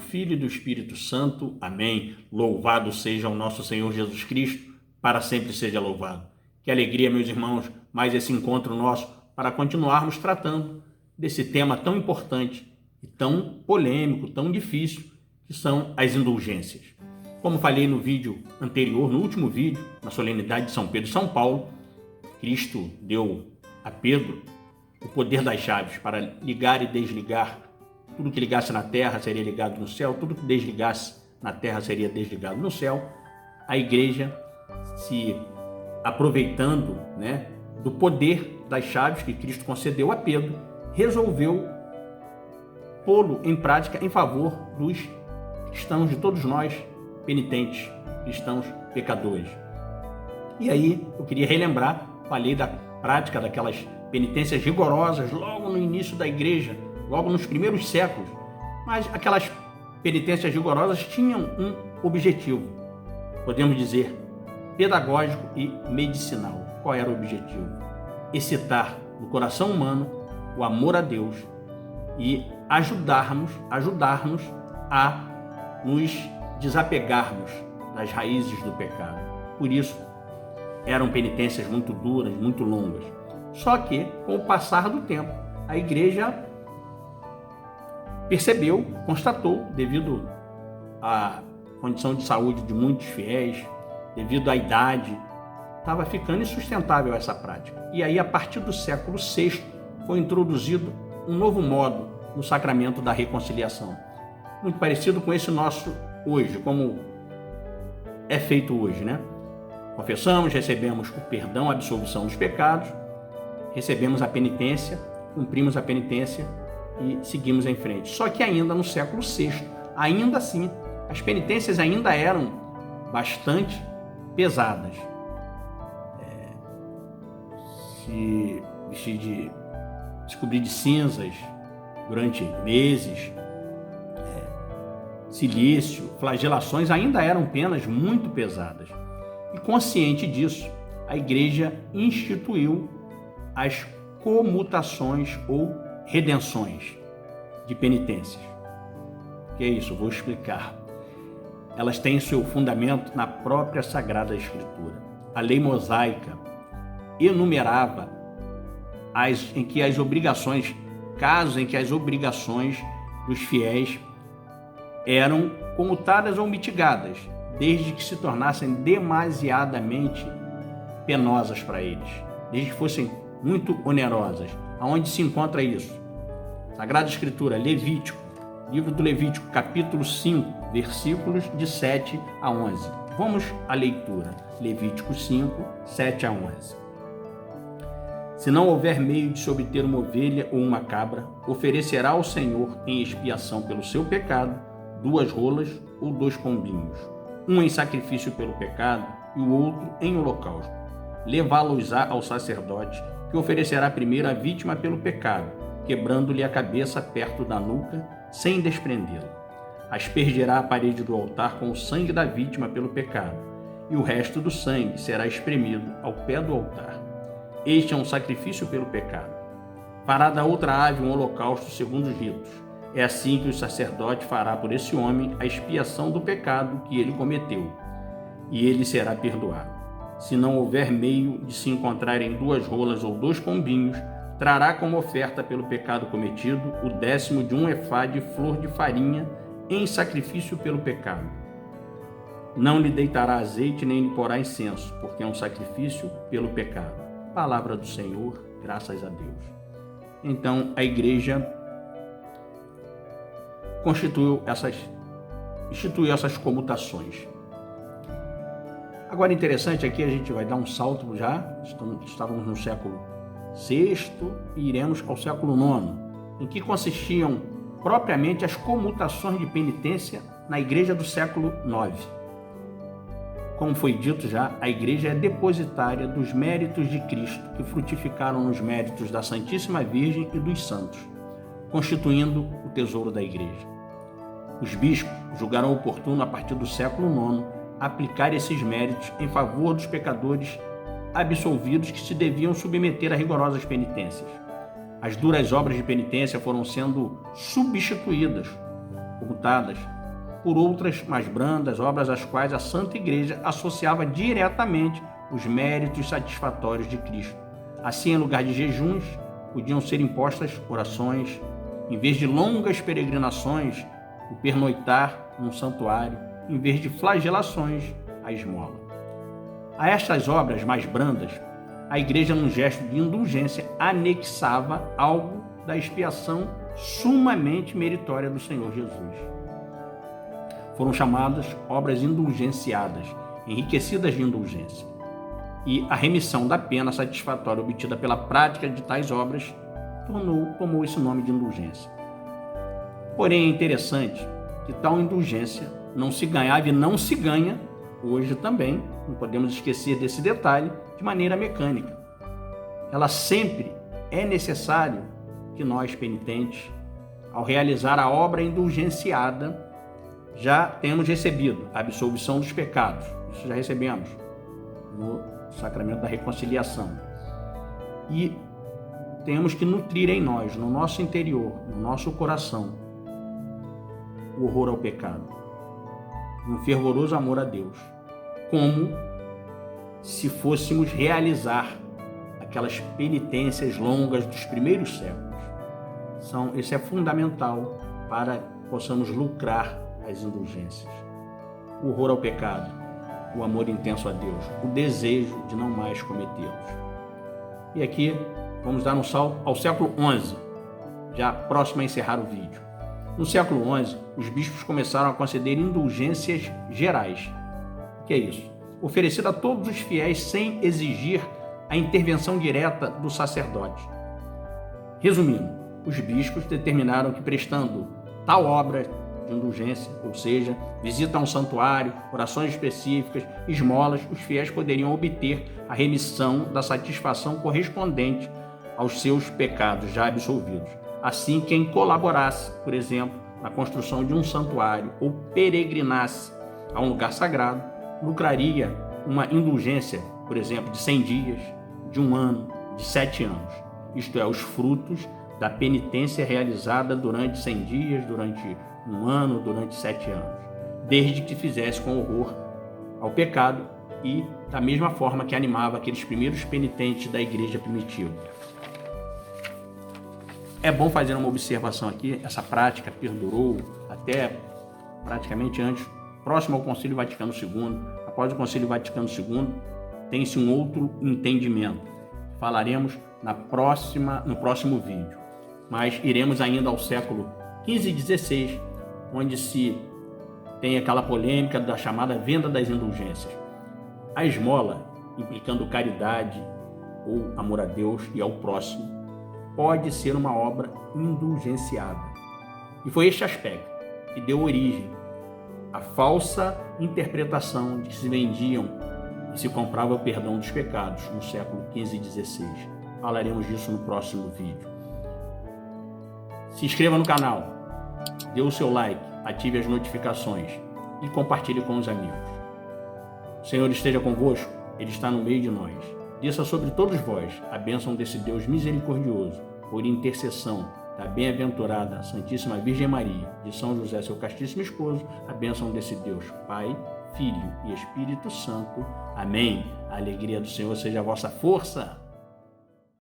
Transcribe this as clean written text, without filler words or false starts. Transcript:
Filho e do Espírito Santo. Amém. Louvado seja o nosso Senhor Jesus Cristo, para sempre seja louvado. Que alegria, meus irmãos, mais esse encontro nosso para continuarmos tratando desse tema tão importante e tão polêmico, tão difícil, que são as indulgências. Como falei no vídeo anterior, no último vídeo, na solenidade de São Pedro e São Paulo, Cristo deu a Pedro o poder das chaves para ligar e desligar. Tudo que ligasse na terra seria ligado no céu, tudo que desligasse na terra seria desligado no céu. A igreja, se aproveitando, do poder das chaves que Cristo concedeu a Pedro, resolveu pô-lo em prática em favor dos cristãos, de todos nós, penitentes, cristãos pecadores. E aí eu queria relembrar, falei da prática daquelas penitências rigorosas logo no início da igreja, logo nos primeiros séculos, mas aquelas penitências rigorosas tinham um objetivo, podemos dizer, pedagógico e medicinal. Qual era o objetivo? Excitar no coração humano o amor a Deus e ajudarmos a nos desapegarmos das raízes do pecado. Por isso, eram penitências muito duras, muito longas. Só que, com o passar do tempo, a igreja percebeu, constatou, devido à condição de saúde de muitos fiéis, devido à idade, estava ficando insustentável essa prática. E aí, a partir do século VI, foi introduzido um novo modo no sacramento da reconciliação, muito parecido com esse nosso hoje, como é feito hoje, Confessamos, recebemos o perdão, a absolvição dos pecados, recebemos a penitência, cumprimos a penitência e seguimos em frente. Só que ainda no século VI, ainda assim, as penitências ainda eram bastante pesadas. Se vestir se cobrir de cinzas durante meses, cilício, flagelações ainda eram penas muito pesadas. E consciente disso, a igreja instituiu as comutações ou redenções de penitências. O que é isso? Vou explicar. Elas têm seu fundamento na própria Sagrada Escritura. A lei mosaica enumerava casos em que as obrigações dos fiéis eram comutadas ou mitigadas, desde que se tornassem demasiadamente penosas para eles, desde que fossem muito onerosas. Aonde se encontra isso? Sagrada Escritura, Levítico, livro do Levítico, capítulo 5, versículos de 7 a 11. Vamos à leitura. Levítico 5, 7 a 11. Se não houver meio de se obter uma ovelha ou uma cabra, oferecerá ao Senhor em expiação pelo seu pecado 2 rolas ou 2 pombinhos, um em sacrifício pelo pecado e o outro em holocausto. Levá-los-á ao sacerdote, que oferecerá primeiro a vítima pelo pecado, quebrando-lhe a cabeça perto da nuca, sem desprendê-la. Aspergerá a parede do altar com o sangue da vítima pelo pecado, e o resto do sangue será espremido ao pé do altar. Este é um sacrifício pelo pecado. Fará da outra ave um holocausto segundo os ritos. É assim que o sacerdote fará por esse homem a expiação do pecado que ele cometeu, e ele será perdoado. Se não houver meio de se encontrarem 2 rolas ou 2 pombinhos, trará como oferta pelo pecado cometido o 10º de 1 efá de flor de farinha em sacrifício pelo pecado. Não lhe deitará azeite nem lhe porá incenso, porque é um sacrifício pelo pecado. Palavra do Senhor, graças a Deus. Então, a igreja instituiu essas comutações. Agora, interessante aqui, a gente vai dar um salto já, estávamos no século VI e iremos ao século IX, em que consistiam propriamente as comutações de penitência na igreja do século IX. Como foi dito já, a igreja é depositária dos méritos de Cristo, que frutificaram nos méritos da Santíssima Virgem e dos santos, constituindo o tesouro da igreja. Os bispos julgaram oportuno, a partir do século IX, aplicar esses méritos em favor dos pecadores absolvidos que se deviam submeter a rigorosas penitências. As duras obras de penitência foram sendo substituídas, comutadas por outras mais brandas, obras às quais a Santa Igreja associava diretamente os méritos satisfatórios de Cristo. Assim, em lugar de jejuns, podiam ser impostas orações, em vez de longas peregrinações, o pernoitar num santuário, em vez de flagelações, a esmola. A estas obras mais brandas, a Igreja, num gesto de indulgência, anexava algo da expiação sumamente meritória do Senhor Jesus. Foram chamadas obras indulgenciadas, enriquecidas de indulgência. E a remissão da pena satisfatória obtida pela prática de tais obras tomou esse nome de indulgência. Porém, é interessante que tal indulgência não se ganhava e não se ganha hoje também, não podemos esquecer desse detalhe, de maneira mecânica. Ela sempre é necessário que nós, penitentes, ao realizar a obra indulgenciada, já temos recebido a absolvição dos pecados. Isso já recebemos no sacramento da reconciliação. E temos que nutrir em nós, no nosso interior, no nosso coração, o horror ao pecado, um fervoroso amor a Deus, como se fôssemos realizar aquelas penitências longas dos primeiros séculos. Isso é fundamental para que possamos lucrar as indulgências. O horror ao pecado, o amor intenso a Deus, o desejo de não mais cometê-los. E aqui vamos dar um salto ao século XI, já próximo a encerrar o vídeo. No século XI, os bispos começaram a conceder indulgências gerais. O que é isso? Oferecida a todos os fiéis sem exigir a intervenção direta do sacerdote. Resumindo, os bispos determinaram que, prestando tal obra de indulgência, ou seja, visita a um santuário, orações específicas, esmolas, os fiéis poderiam obter a remissão da satisfação correspondente aos seus pecados já absolvidos. Assim, quem colaborasse, por exemplo, na construção de um santuário ou peregrinasse a um lugar sagrado, lucraria uma indulgência, por exemplo, de 100 dias, de 1 ano, de 7 anos. Isto é, os frutos da penitência realizada durante 100 dias, durante 1 ano, durante 7 anos, desde que fizesse com horror ao pecado e da mesma forma que animava aqueles primeiros penitentes da igreja primitiva. É bom fazer uma observação aqui, essa prática perdurou até praticamente antes, próximo ao Concílio Vaticano II. Após o Concílio Vaticano II, tem-se um outro entendimento. Falaremos no próximo vídeo, mas iremos ainda ao século XV e XVI, onde se tem aquela polêmica da chamada venda das indulgências. A esmola, implicando caridade ou amor a Deus e ao próximo, pode ser uma obra indulgenciada. E foi este aspecto que deu origem à falsa interpretação de que se vendiam e se comprava o perdão dos pecados no século XV e XVI. Falaremos disso no próximo vídeo. Se inscreva no canal, dê o seu like, ative as notificações e compartilhe com os amigos. O Senhor esteja convosco, Ele está no meio de nós. Desça sobre todos vós a bênção desse Deus misericordioso, por intercessão da bem-aventurada Santíssima Virgem Maria, de São José, seu castíssimo esposo, a bênção desse Deus, Pai, Filho e Espírito Santo. Amém. A alegria do Senhor seja a vossa força.